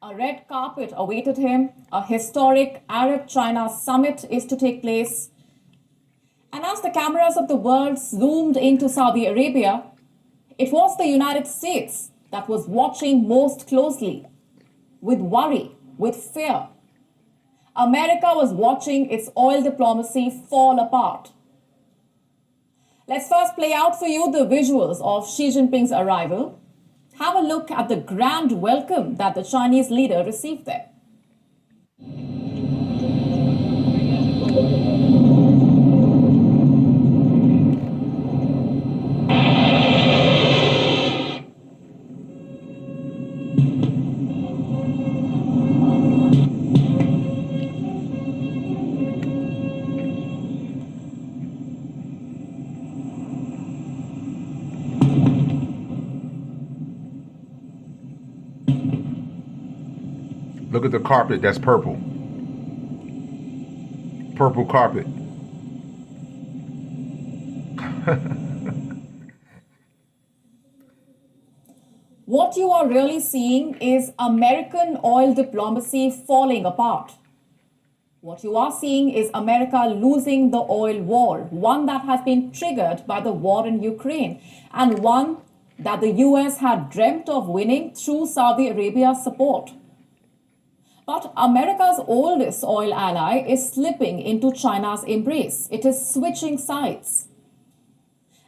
A red carpet awaited him. A historic Arab China summit is to take place. And as the cameras of the world zoomed into Saudi Arabia, it was the United States that was watching most closely, with worry, with fear. America was watching its oil diplomacy fall apart. Let's first play out for you the visuals of Xi Jinping's arrival. Have a look at the grand welcome that the Chinese leader received there. Look at the carpet. That's purple. Purple carpet. What you are really seeing is American oil diplomacy falling apart. What you are seeing is America losing the oil war, one that has been triggered by the war in Ukraine, and one that the US had dreamt of winning through Saudi Arabia's support. But America's oldest oil ally is slipping into China's embrace. It is switching sides.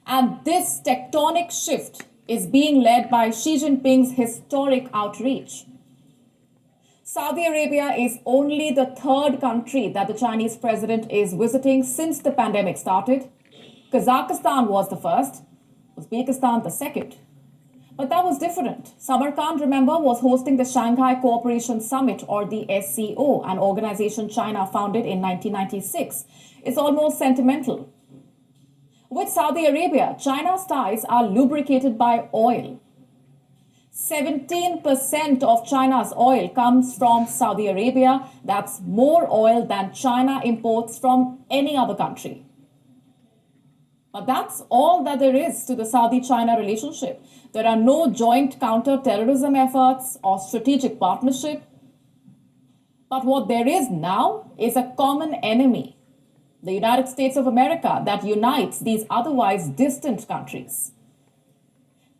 And this tectonic shift is being led by Xi Jinping's historic outreach. Saudi Arabia is only the third country that the Chinese president is visiting since the pandemic started. Kazakhstan was the first, Uzbekistan the second. But that was different. Samarkand, remember, was hosting the Shanghai Cooperation Summit, or the SCO, an organization China founded in 1996. It's almost sentimental. With Saudi Arabia, China's ties are lubricated by oil. 17% of China's oil comes from Saudi Arabia. That's more oil than China imports from any other country. But that's all that there is to the Saudi-China relationship. There are no joint counter-terrorism efforts or strategic partnership. But what there is now is a common enemy, the United States of America, that unites these otherwise distant countries.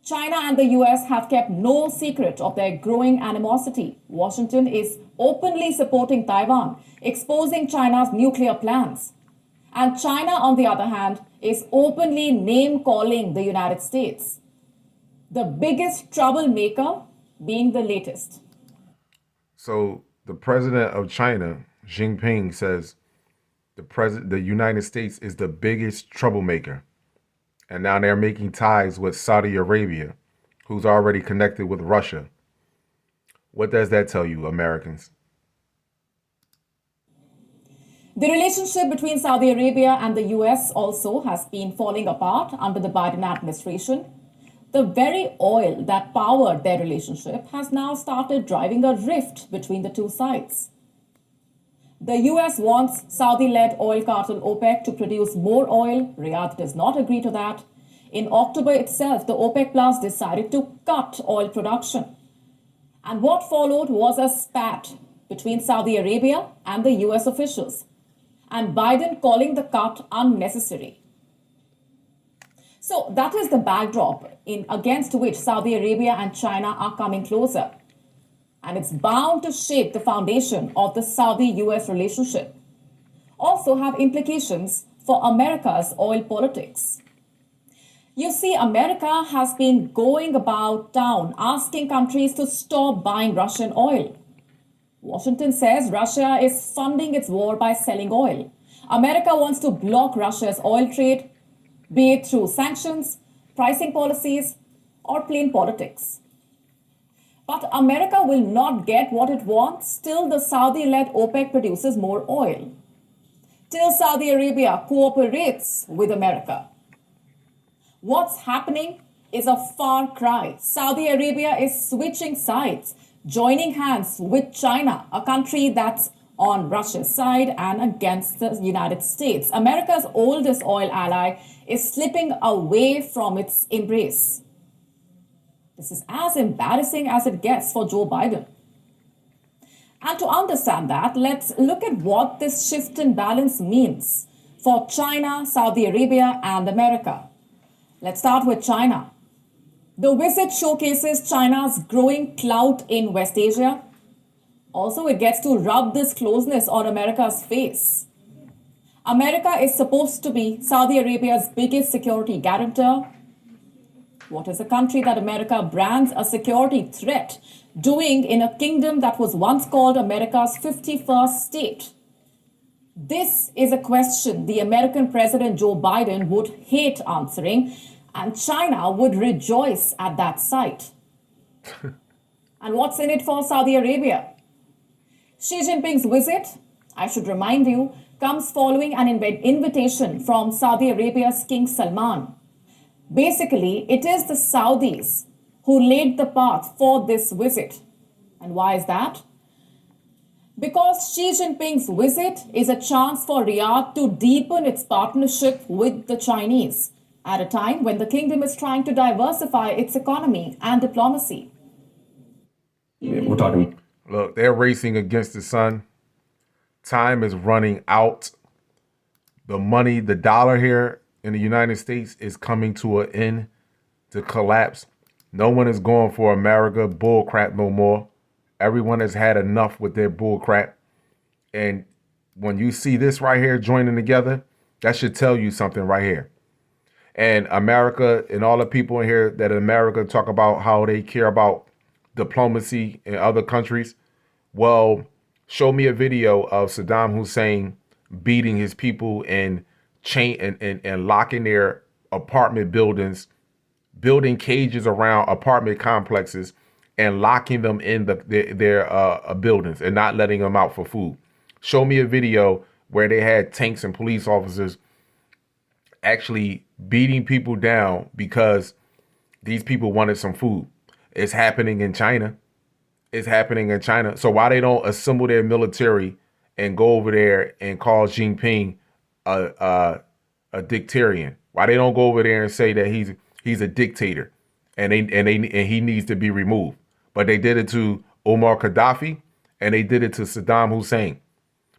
China and the US have kept no secret of their growing animosity. Washington is openly supporting Taiwan, exposing China's nuclear plans. And China, on the other hand, is openly name-calling the United States. The biggest troublemaker being the latest. So the president of China, Xi Jinping, says the United States is the biggest troublemaker. And now they're making ties with Saudi Arabia, who's already connected with Russia. What does that tell you, Americans? The relationship between Saudi Arabia and the US also has been falling apart under the Biden administration. The very oil that powered their relationship has now started driving a rift between the two sides. The US wants Saudi-led oil cartel OPEC to produce more oil. Riyadh does not agree to that. In October itself, the OPEC Plus decided to cut oil production. And what followed was a spat between Saudi Arabia and the US officials, and Biden calling the cut unnecessary. So that is the backdrop against which Saudi Arabia and China are coming closer. And it's bound to shape the foundation of the Saudi-US relationship. Also have implications for America's oil politics. You see, America has been going about town asking countries to stop buying Russian oil. Washington says Russia is funding its war by selling oil. America wants to block Russia's oil trade, be it through sanctions, pricing policies, or plain politics. But America will not get what it wants till the Saudi-led OPEC produces more oil, till Saudi Arabia cooperates with America. What's happening is a far cry. Saudi Arabia is switching sides, joining hands with China, a country that's on Russia's side and against the United States. America's oldest oil ally is slipping away from its embrace. This is as embarrassing as it gets for Joe Biden. And to understand that, let's look at what this shift in balance means for China, Saudi Arabia, and America. Let's start with China. The visit showcases China's growing clout in West Asia. Also, it gets to rub this closeness on America's face. America is supposed to be Saudi Arabia's biggest security guarantor. What is a country that America brands a security threat doing in a kingdom that was once called America's 51st state? This is a question the American President Joe Biden would hate answering, and China would rejoice at that sight. And what's in it for Saudi Arabia? Xi Jinping's visit, I should remind you, comes following an invitation from Saudi Arabia's King Salman. Basically, it is the Saudis who laid the path for this visit. And why is that? Because Xi Jinping's visit is a chance for Riyadh to deepen its partnership with the Chinese at a time when the kingdom is trying to diversify its economy and diplomacy. Yeah, we're talking. Look, they're racing against the sun. Time is running out. The money, the dollar here in the United States is coming to an end, to collapse. No one is going for America bull crap no more. Everyone has had enough with their bull crap. And when you see this right here joining together, that should tell you something right here. And America and all the people in here that in America talk about how they care about diplomacy in other countries. Well, show me a video of Saddam Hussein beating his people and locking their apartment buildings, building cages around apartment complexes and locking them in their buildings and not letting them out for food. Show me a video where they had tanks and police officers actually beating people down because these people wanted some food. It's happening in China. It's happening in China. So why they don't assemble their military and go over there and call Xi Jinping a dictatorian? Why they don't go over there and say that he's a dictator and he needs to be removed? But they did it to Omar Gaddafi and they did it to Saddam Hussein.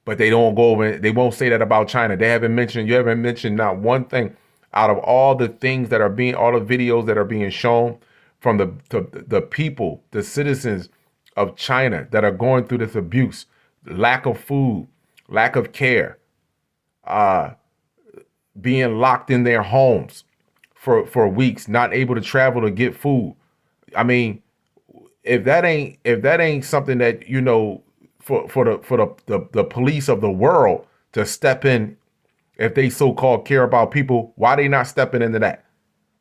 But they don't go over. They won't say that about China. You haven't mentioned not one thing out of all the things that are being, all the videos that are being shown from the people, the citizens of China that are going through this abuse, lack of food, lack of care, being locked in their homes for weeks, not able to travel to get food. I mean, if that ain't something that, you know, for the police of the world to step in, if they so-called care about people, why they not stepping into that?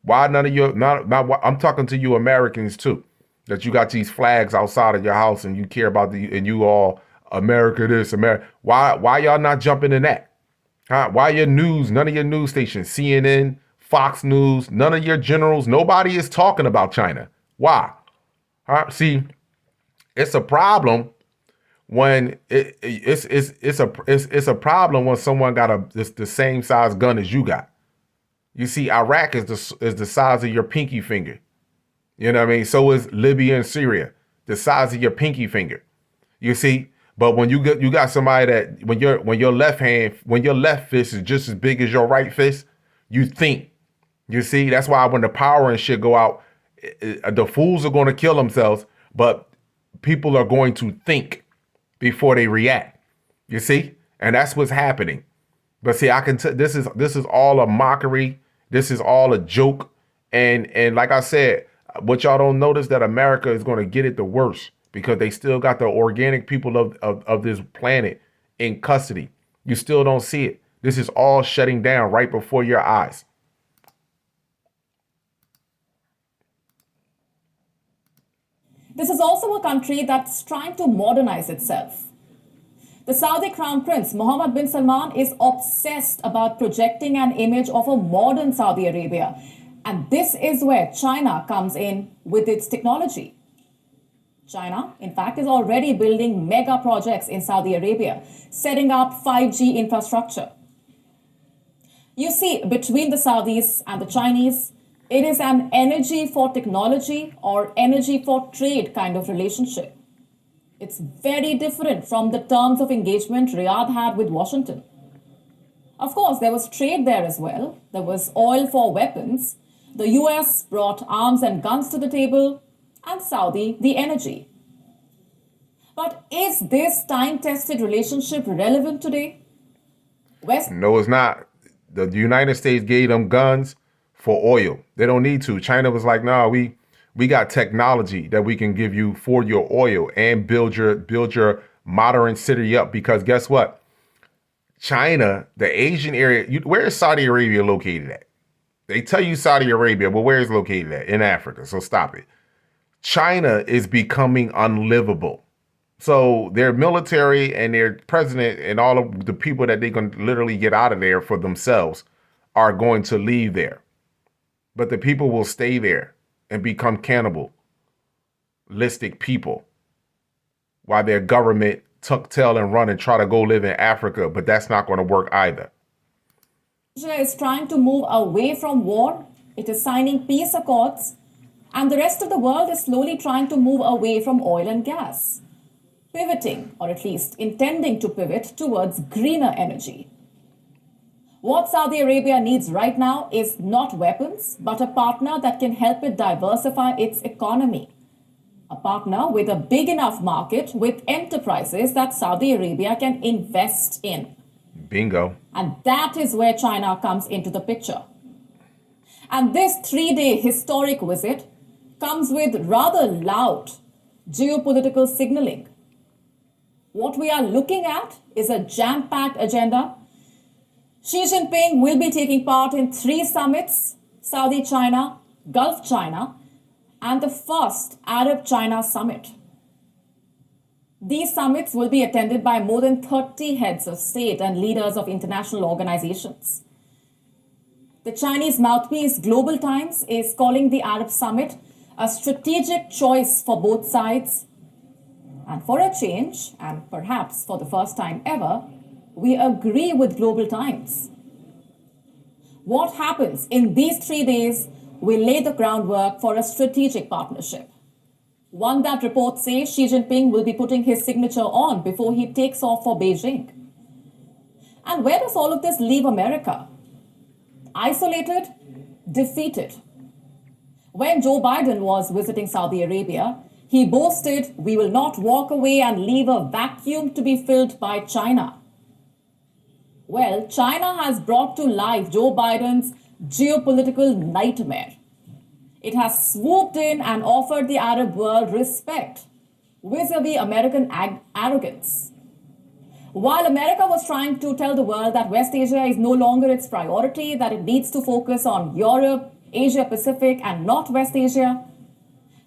Why none of you, I'm talking to you Americans too, that you got these flags outside of your house and you care about and you all America this, America. Why y'all not jumping in that? Huh? Why your news, none of your news stations, CNN, Fox News, none of your generals, nobody is talking about China. Why? Huh? See, it's a problem when it's a problem when someone got the same size gun as you got. You see, Iraq is the size of your pinky finger. You know what I mean? So is Libya and Syria, the size of your pinky finger. You see, but when you got somebody that when your left fist is just as big as your right fist, you think. You see, that's why when the power and shit go out, the fools are going to kill themselves, but people are going to think before they react. You see, and that's what's happening. But see, I can tell this is all a mockery. This is all a joke. And like I said, what y'all don't notice that America is going to get it the worst because they still got the organic people of this planet in custody. You still don't see it. This is all shutting down right before your eyes. This is also a country that's trying to modernize itself. The Saudi Crown Prince Mohammed bin Salman is obsessed about projecting an image of a modern Saudi Arabia. And this is where China comes in with its technology. China, in fact, is already building mega projects in Saudi Arabia, setting up 5G infrastructure. You see, between the Saudis and the Chinese, it is an energy for technology or energy for trade kind of relationship. It's very different from the terms of engagement Riyadh had with Washington. Of course, there was trade there as well. There was oil for weapons. The US brought arms and guns to the table, and Saudi the energy. But is this time tested relationship relevant today? West No, it's not. The United States gave them guns for oil. They don't need to. China was like, nah, we got technology that we can give you for your oil and build your modern city up. Because guess what? China, the Asian area, where is Saudi Arabia located at? They tell you Saudi Arabia, but where is it located at? In Africa. So stop it. China is becoming unlivable. So their military and their president and all of the people that they can literally get out of there for themselves are going to leave there. But the people will stay there and become cannibalistic people while their government tuck tail and run and try to go live in Africa. But that's not going to work either. Asia is trying to move away from war. It is signing peace accords. And the rest of the world is slowly trying to move away from oil and gas, pivoting, or at least intending to pivot towards greener energy. What Saudi Arabia needs right now is not weapons, but a partner that can help it diversify its economy. A partner with a big enough market with enterprises that Saudi Arabia can invest in. Bingo. And that is where China comes into the picture. And this 3-day historic visit comes with rather loud geopolitical signaling. What we are looking at is a jam-packed agenda. Xi Jinping will be taking part in 3 summits: Saudi China, Gulf China, and the first Arab China summit. These summits will be attended by more than 30 heads of state and leaders of international organizations. The Chinese mouthpiece Global Times is calling the Arab Summit a strategic choice for both sides. And for a change, and perhaps for the first time ever, we agree with Global Times. What happens in these 3 days will lay the groundwork for a strategic partnership. One that reports say Xi Jinping will be putting his signature on before he takes off for Beijing. And where does all of this leave America? Isolated, defeated. When Joe Biden was visiting Saudi Arabia, he boasted, "We will not walk away and leave a vacuum to be filled by China." Well, China has brought to life Joe Biden's geopolitical nightmare. It has swooped in and offered the Arab world respect vis-a-vis American arrogance. While America was trying to tell the world that West Asia is no longer its priority, that it needs to focus on Europe, Asia Pacific, and not West Asia,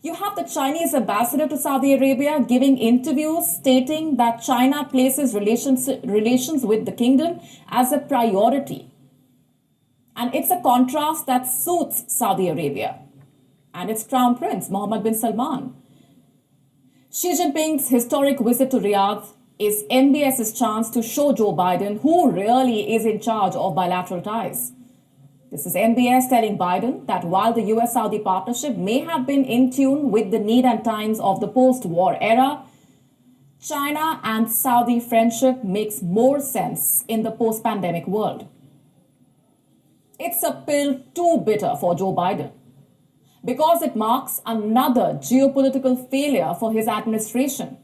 you have the Chinese ambassador to Saudi Arabia giving interviews stating that China places relations with the kingdom as a priority. And it's a contrast that suits Saudi Arabia and its crown prince, Mohammed bin Salman. Xi Jinping's historic visit to Riyadh is MBS's chance to show Joe Biden who really is in charge of bilateral ties. This is MBS telling Biden that while the US-Saudi partnership may have been in tune with the need and times of the post-war era, China and Saudi friendship makes more sense in the post-pandemic world. It's a pill too bitter for Joe Biden because it marks another geopolitical failure for his administration.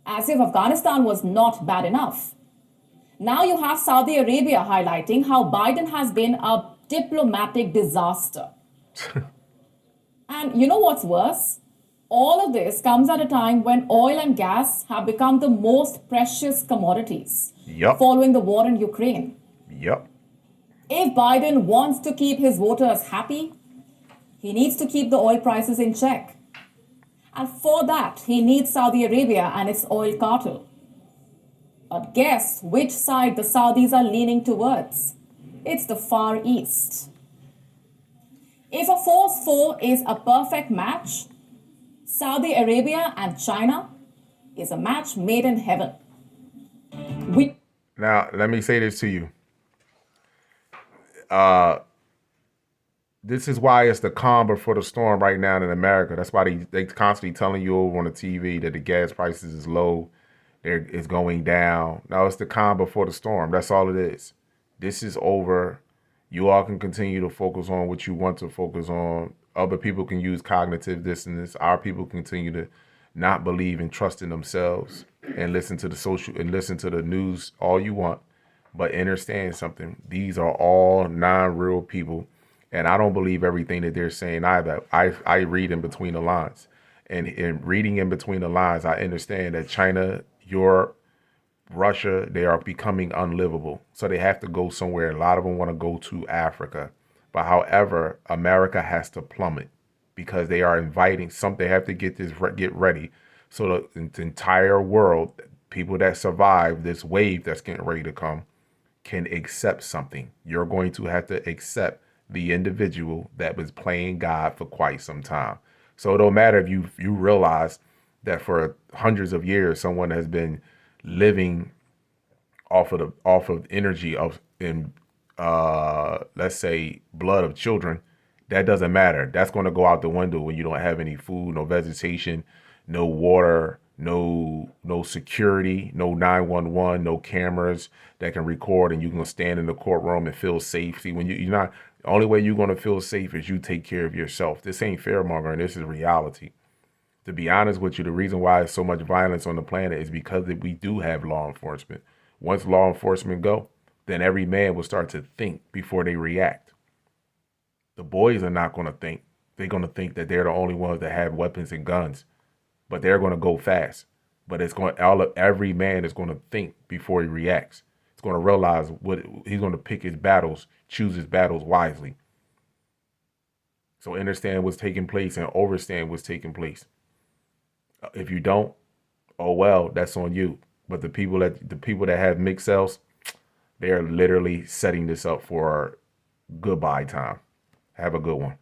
As if Afghanistan was not bad enough. Now you have Saudi Arabia highlighting how Biden has been a diplomatic disaster. And you know what's worse? All of this comes at a time when oil and gas have become the most precious commodities following the war in Ukraine. If Biden wants to keep his voters happy, he needs to keep the oil prices in check. And for that, he needs Saudi Arabia and its oil cartel. But guess which side the Saudis are leaning towards? It's the Far East. If a force 4 is a perfect match, Saudi Arabia and China is a match made in heaven. Now, let me say this to you. this is why it's the calm before the storm right now in America. That's why they constantly telling you over on the TV that the gas prices is low, it's going down. No, it's the calm before the storm. That's all it is. This is over. You all can continue to focus on what you want to focus on. Other people can use cognitive dissonance. Our people continue to not believe and trust in themselves and listen to the news all you want. But understand something. These are all non-real people. And I don't believe everything that they're saying either. I read in between the lines. And in reading in between the lines, I understand that China, Europe, Russia, they are becoming unlivable. So they have to go somewhere. A lot of them want to go to Africa. But however, America has to plummet because they are inviting some, they have to get ready. So the entire world, people that survive this wave that's getting ready to come, can accept something. You're going to have to accept the individual that was playing God for quite some time. So it don't matter if you realize that for hundreds of years someone has been living off of energy of in let's say blood of children. That doesn't matter. That's going to go out the window when you don't have any food, no vegetation, no water, no security, no 911, no cameras that can record, and you can stand in the courtroom and feel safe. See, when you're not, the only way you're going to feel safe is you take care of yourself. This ain't fearmongering. This is reality. To be honest with you, the reason why there's so much violence on the planet is because we do have law enforcement. Once law enforcement go, then every man will start to think before they react. The boys are not going to think. They're going to think that they're the only ones that have weapons and guns, but they're going to go fast. But every man is going to think before he reacts. He's going to realize what he's going to pick his battles, choose his battles wisely. So understand what's taking place and understand what's taking place. If you don't, oh well, that's on you. But the people that have mixed cells, they are literally setting this up for goodbye time. Have a good one.